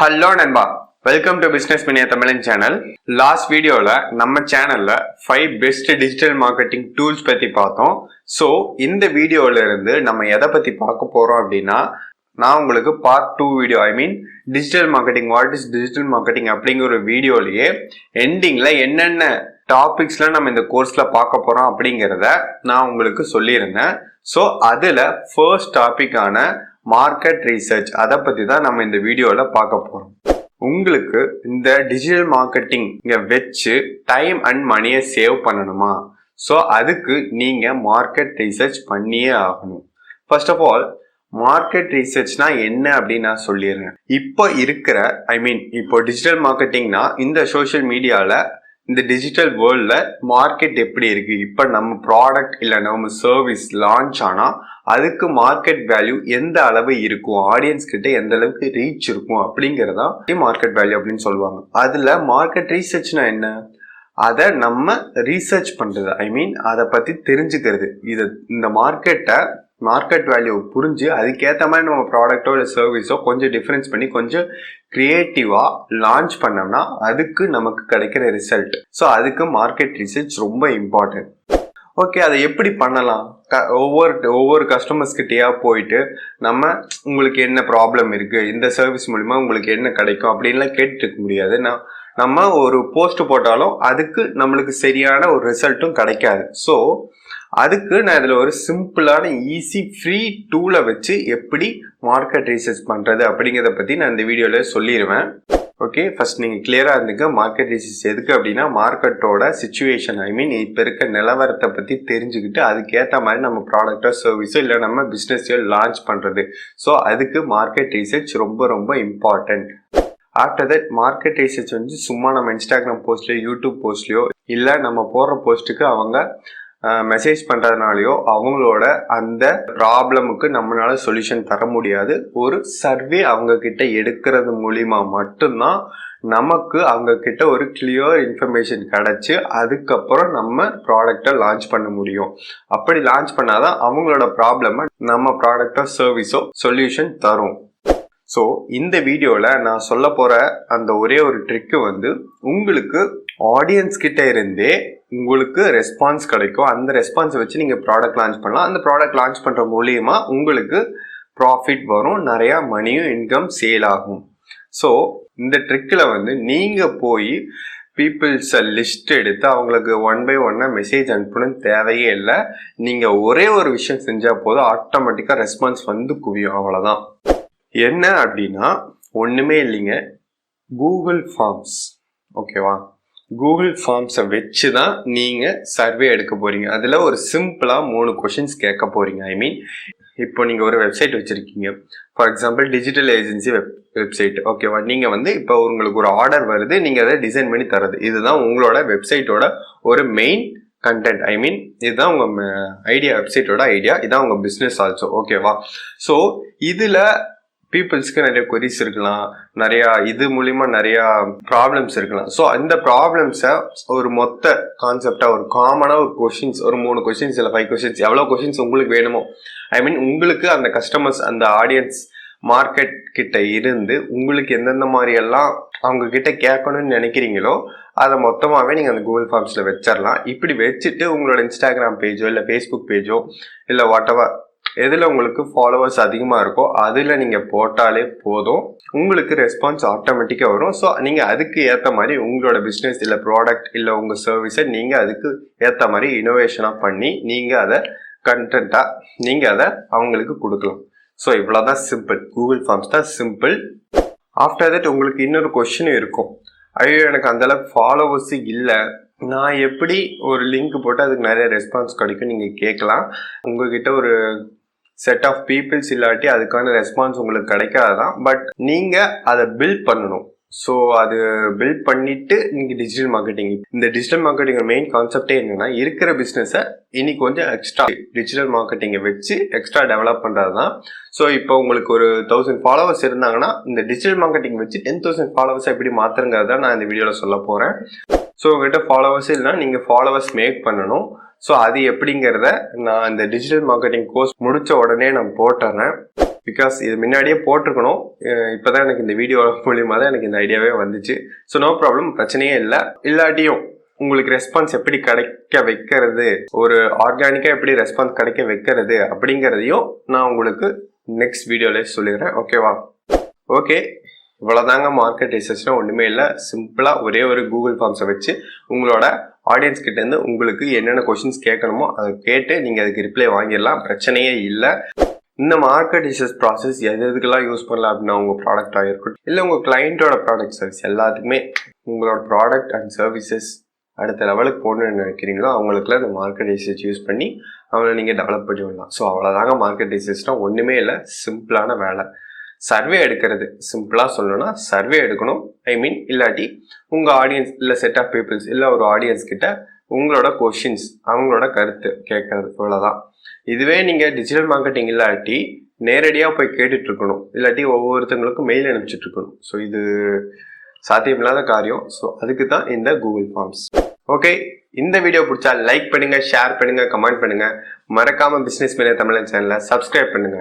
Hello Nanba, welcome to Business Mania Tamil channel. Last video la நம்ம சேனல்ல 5 best digital marketing tools பத்தி பார்த்தோம். So இந்த வீடியோல இருந்து நம்ம எதை பத்தி பார்க்க போறோம் அப்படின்னா நான் உங்களுக்கு part 2 video digital marketing, what is digital marketing அப்படிங்கிற ஒரு வீடியோலயே எண்டிங்ல என்னென்ன டாபிக்ஸ்ல நம்ம இந்த கோர்ஸ்ல பார்க்க போறோம் அப்படிங்கறத நான் உங்களுக்கு சொல்லியிருந்தேன். ஸோ அதுல ஃபர்ஸ்ட் டாபிக்கான மார்க்கெட் ரீசர்ச் அதை பத்தி தான் நம்ம இந்த வீடியோல பார்க்க போறோம். உங்களுக்கு இந்த டிஜிட்டல் மார்க்கெட்டிங் வச்சு டைம் அண்ட் மணியை சேவ் பண்ணணுமா? ஸோ அதுக்கு நீங்க மார்க்கெட் ரீசர்ச் பண்ணியே ஆகணும். ஃபர்ஸ்ட் ஆஃப் ஆல் மார்க்கெட் ரீசர்ச்னா என்ன அப்படின்னு நான் சொல்லிடுறேன். இப்போ இருக்கிற இப்போ டிஜிட்டல் மார்க்கெட்டிங்னா இந்த சோஷியல் மீடியால இந்த டிஜிட்டல் வேர்ல்ட்ல மார்க்கெட் எப்படி இருக்கு, இப்ப நம்ம ப்ராடக்ட் இல்ல நம்ம சர்வீஸ் லான்ச் ஆனா அதுக்கு மார்க்கெட் வேல்யூ எந்த அளவு இருக்கும், ஆடியன்ஸ் கிட்ட எந்த அளவுக்கு ரீச் இருக்கும் அப்படிங்கறதா மார்க்கெட் வேல்யூ அப்படின்னு சொல்லுவாங்க. அதுல மார்க்கெட் ரீசர்ச்னா என்ன? அதை நம்ம ரீசர்ச் பண்றது, அதை பத்தி தெரிஞ்சுக்கிறது. இந்த மார்க்கெட் வேல்யூ புரிஞ்சு அதுக்கேற்ற மாதிரி நம்ம ப்ராடக்டோ இல்லை சர்வீஸோ கொஞ்சம் டிஃபரன்ஸ் பண்ணி கொஞ்சம் கிரியேட்டிவா லான்ச் பண்ணோம்னா அதுக்கு நமக்கு கிடைக்கிற ரிசல்ட். ஸோ அதுக்கு மார்க்கெட் ரிசர்ச் ரொம்ப இம்பார்ட்டன்ட். ஓகே, அதை எப்படி பண்ணலாம்? ஒவ்வொரு கஸ்டமர்ஸ் கிட்டயா போயிட்டு நம்ம உங்களுக்கு என்ன ப்ராப்ளம் இருக்கு, இந்த சர்வீஸ் மூலிமா உங்களுக்கு என்ன கிடைக்கும் அப்படின்லாம் கேட்டுட்டு இருக்க முடியாது. நம்ம ஒரு போஸ்ட் போட்டாலும் அதுக்கு நம்மளுக்கு சரியான ஒரு ரிசல்ட்டும் கிடைக்காது. ஸோ அதுக்கு நான் இதில் ஒரு சிம்பிளான ஈஸி ஃப்ரீ டூலை வச்சு எப்படி மார்க்கெட் ரீசர்ச் பண்ணுறது அப்படிங்கிறத பற்றி நான் இந்த வீடியோவில் சொல்லிடுவேன். ஓகே, ஃபர்ஸ்ட் நீங்கள் கிளியராக இருந்துக்க. மார்க்கெட் ரீசர்ச் எதுக்கு அப்படின்னா மார்க்கெட்டோட சிச்சுவேஷன் இப்போ இருக்க நிலவரத்தை பற்றி தெரிஞ்சுக்கிட்டு அதுக்கேற்ற மாதிரி நம்ம ப்ராடக்டோ சர்வீஸோ இல்லை நம்ம பிஸ்னஸையோ லான்ச் பண்ணுறது. ஸோ அதுக்கு மார்க்கெட் ரீசர்ச் ரொம்ப ரொம்ப important. After that market research சும்மா நம்ம இன்ஸ்டாகிராம் போஸ்ட்லையோ யூடியூப் போஸ்ட்லையோ இல்லை நம்ம போடுற போஸ்ட்டுக்கு அவங்க மெசேஜ் பண்ணுறதுனாலையோ அவங்களோட அந்த ப்ராப்ளமுக்கு நம்மளால சொல்யூஷன் தர முடியாது. ஒரு சர்வே அவங்க கிட்ட எடுக்கிறது மூலிமா மட்டும்தான் நமக்கு அவங்க கிட்ட ஒரு கிளியர் இன்ஃபர்மேஷன் கிடைச்சி அதுக்கப்புறம் நம்ம ப்ராடக்டை லான்ச் பண்ண முடியும். அப்படி லான்ச் பண்ணாதான் அவங்களோட ப்ராப்ளமை நம்ம ப்ராடக்டோ சர்வீஸோ சொல்யூஷன் தரும். ஸோ இந்த வீடியோவில் நான் சொல்ல போகிற அந்த ஒரே ஒரு ட்ரிக்கு உங்களுக்கு ஆடியன்ஸ் கிட்ட இருந்தே உங்களுக்கு ரெஸ்பான்ஸ் கிடைக்கும். அந்த ரெஸ்பான்ஸை வச்சு நீங்கள் ப்ராடக்ட் லான்ச் பண்ணலாம். அந்த ப்ராடக்ட் லான்ச் பண்ணுற மூலியமா உங்களுக்கு ப்ராஃபிட் வரும், நிறையா மணியும் இன்கம் சேல் ஆகும். ஸோ இந்த ட்ரிக்கில் நீங்கள் போய் பீப்புள்ஸை லிஸ்ட் எடுத்து அவங்களுக்கு 1 by 1 மெசேஜ் அனுப்பணும்னு தேவையே இல்லை. நீங்கள் ஒரே ஒரு விஷயம் செஞ்சால் போதும், ஆட்டோமேட்டிக்காக ரெஸ்பான்ஸ் குவியும். அவ்வளோதான். என்ன அப்படின்னா ஒன்றுமே இல்லைங்க, கூகுள் ஃபார்ம்ஸ். ஓகேவா? கூகுள் ஃபார்ம்ஸை வச்சு தான் நீங்கள் சர்வே எடுக்க போகிறீங்க. அதில் ஒரு சிம்பிளாக 3 கொஷின்ஸ் கேட்க போகிறீங்க. இப்போ நீங்கள் ஒரு வெப்சைட் வச்சுருக்கீங்க, for example digital agency website. ஓகேவா? நீங்கள் இப்போ உங்களுக்கு ஒரு ஆர்டர் வருது, நீங்கள் அதை டிசைன் பண்ணி தரது. இதுதான் உங்களோட வெப்சைட்டோட ஒரு மெயின் கண்டென்ட். இதுதான் உங்கள் ஐடியா, வெப்சைட்டோட ஐடியா. இதுதான் உங்கள் பிஸ்னஸ் ஆல்சோ. ஓகேவா? ஸோ இதில் பீப்புள்ஸ்க்கு நிறைய கொரிஸ் இருக்கலாம், நிறையா இது மூலிமா நிறையா ப்ராப்ளம்ஸ் இருக்கலாம். ஸோ அந்த ப்ராப்ளம்ஸை ஒரு மொத்த கான்செப்டாக ஒரு காமனாக ஒரு கொஷின்ஸ், ஒரு 3 கொஷின்ஸ் இல்லை 5 கொஷின்ஸ், எவ்வளோ கொஷின்ஸ் உங்களுக்கு வேணுமோ, உங்களுக்கு அந்த கஸ்டமர்ஸ் அந்த ஆடியன்ஸ் மார்க்கெட் கிட்ட இருந்து உங்களுக்கு எந்தெந்த மாதிரி எல்லாம் அவங்க கிட்ட கேட்கணும்னு நினைக்கிறீங்களோ அதை மொத்தமாகவே நீங்கள் அந்த கூகுள் ஃபார்ம்ஸில் வச்சிடலாம். இப்படி வச்சுட்டு உங்களோட இன்ஸ்டாகிராம் பேஜோ இல்லை ஃபேஸ்புக் பேஜோ இல்லை வாட்டெவர் எதில் உங்களுக்கு ஃபாலோவர்ஸ் அதிகமாக இருக்கோ அதில் நீங்கள் போட்டாலே போதும், உங்களுக்கு ரெஸ்பான்ஸ் ஆட்டோமேட்டிக்காக வரும். ஸோ நீங்கள் அதுக்கு ஏற்ற மாதிரி உங்களோட பிஸ்னஸ் இல்லை ப்ராடக்ட் இல்லை உங்கள் சர்வீஸை நீங்கள் அதுக்கு ஏற்ற மாதிரி இனோவேஷனாக பண்ணி நீங்கள் அதை கண்டென்ட்டாக நீங்கள் அதை அவங்களுக்கு கொடுக்கலாம். ஸோ இவ்வளோதான் சிம்பிள். கூகுள் ஃபார்ம்ஸ் தான் சிம்பிள். ஆஃப்டர் தட் உங்களுக்கு இன்னொரு கொஸ்டின் இருக்கும், ஐயோ எனக்கு அந்தளவுக்கு ஃபாலோவர்ஸு இல்லை, நான் எப்படி ஒரு லிங்க் போட்டு அதுக்கு நிறைய ரெஸ்பான்ஸ் கிடைக்கும் நீங்கள் கேட்கலாம். உங்ககிட்ட ஒரு செட் ஆஃப் பீப்புள்ஸ் இல்லாட்டி அதுக்கான ரெஸ்பான்ஸ் உங்களுக்கு கிடைக்காதான். பட் நீங்கள் அதை பில்ட் பண்ணணும். ஸோ அது பில்ட் பண்ணிட்டு நீங்கள் டிஜிட்டல் மார்க்கெட்டிங், இந்த டிஜிட்டல் மார்க்கெட்டிங் மெயின் கான்செப்டே என்னன்னா இருக்கிற பிஸ்னஸை இனி கொஞ்சம் எக்ஸ்ட்ரா டிஜிட்டல் மார்க்கெட்டிங்கை வச்சு எக்ஸ்ட்ரா டெவலப் பண்ணுறது தான். ஸோ இப்போ உங்களுக்கு ஒரு 1000 ஃபாலோவர்ஸ் இருந்தாங்கன்னா இந்த டிஜிட்டல் மார்க்கெட்டிங் வச்சு 10,000 ஃபாலோவர்ஸை எப்படி மாற்றுங்கிறத நான் இந்த வீடியோவில் சொல்ல போகிறேன். ஸோ உங்கள்கிட்ட ஃபாலோவர்ஸ் இல்லைனா நீங்கள் ஃபாலோவர்ஸ் மேக் பண்ணணும். ஸோ அது எப்படிங்கிறத நான் இந்த டிஜிட்டல் மார்க்கெட்டிங் கோர்ஸ் முடித்த உடனே நான் போட்டுறேன். பிகாஸ் இது முன்னாடியே போட்டிருக்கணும். இப்போதான் எனக்கு இந்த வீடியோ மூலியமாக தான் எனக்கு இந்த ஐடியாவே வந்துச்சு. ஸோ நோ ப்ராப்ளம், பிரச்சனையே இல்லை. இல்லாட்டியும் உங்களுக்கு ரெஸ்பான்ஸ் எப்படி கிடைக்க வைக்கிறது, ஒரு ஆர்கானிக்காக எப்படி ரெஸ்பான்ஸ் கிடைக்க வைக்கிறது அப்படிங்கிறதையும் நான் உங்களுக்கு நெக்ஸ்ட் வீடியோல சொல்லிடுறேன். ஓகேவா? ஓகே, இவ்வளோதாங்க மார்க்கெட் ரிசர்ச்னா ஒன்றுமே இல்லை. சிம்பிளாக ஒரே ஒரு கூகுள் ஃபார்ம்ஸை வச்சு உங்களோட ஆடியன்ஸ் கிட்டேருந்து உங்களுக்கு என்னென்ன கொஷின்ஸ் கேட்கணுமோ அதை கேட்டு நீங்கள் அதுக்கு ரிப்ளை வாங்கிடலாம். பிரச்சனையே இல்லை. இந்த மார்க்கெட் ரிசர்ச் ப்ராசஸ் எதுக்கெல்லாம் யூஸ் பண்ணலாம் அப்படின்னா, உங்கள் ப்ராடக்டாக இருக்கட்டும் இல்லை உங்கள் கிளைண்ட்டோட ப்ராடக்ட் சர்வீஸ் எல்லாத்துக்குமே உங்களோட ப்ராடக்ட் அண்ட் சர்வீசஸ் அடுத்த லெவலுக்கு போகணுன்னு நினைக்கிறீங்களோ அவங்களுக்குலாம் இந்த மார்க்கெட் ரிசர்ச் யூஸ் பண்ணி அவங்கள நீங்கள் டெவலப் பண்ணி விடலாம். ஸோ அவ்வளோதாங்க மார்க்கெட் ரிசர்ச்னால் ஒன்றுமே இல்லை, சிம்பிளான வேலை. சர்வே எடுக்கிறது, சிம்பிளாக சொல்லணும்னா சர்வே எடுக்கணும். இல்லாட்டி உங்கள் ஆடியன்ஸ் இல்லை செட் ஆஃப் பீப்புள்ஸ் இல்லை ஒரு ஆடியன்ஸ் கிட்ட உங்களோட கொஷின்ஸ் அவங்களோட கருத்து கேட்கறது, இவ்வளோதான். இதுவே நீங்கள் டிஜிட்டல் மார்க்கெட்டிங் இல்லாட்டி நேரடியாக போய் கேட்டுட்டு இருக்கணும், இல்லாட்டி ஒவ்வொருத்தங்களுக்கும் மெயில் அனுப்பிச்சிட்டு இருக்கணும். ஸோ இது சாத்தியமில்லாத காரியம். ஸோ அதுக்கு தான் இந்த கூகுள் ஃபார்ம்ஸ். ஓகே, இந்த வீடியோ பிடிச்சா லைக் பண்ணுங்க, ஷேர் பண்ணுங்க, கமெண்ட் பண்ணுங்க. மறக்காம பிசினஸ் மேனே தமிழன் சேனலை சப்ஸ்கிரைப் பண்ணுங்க.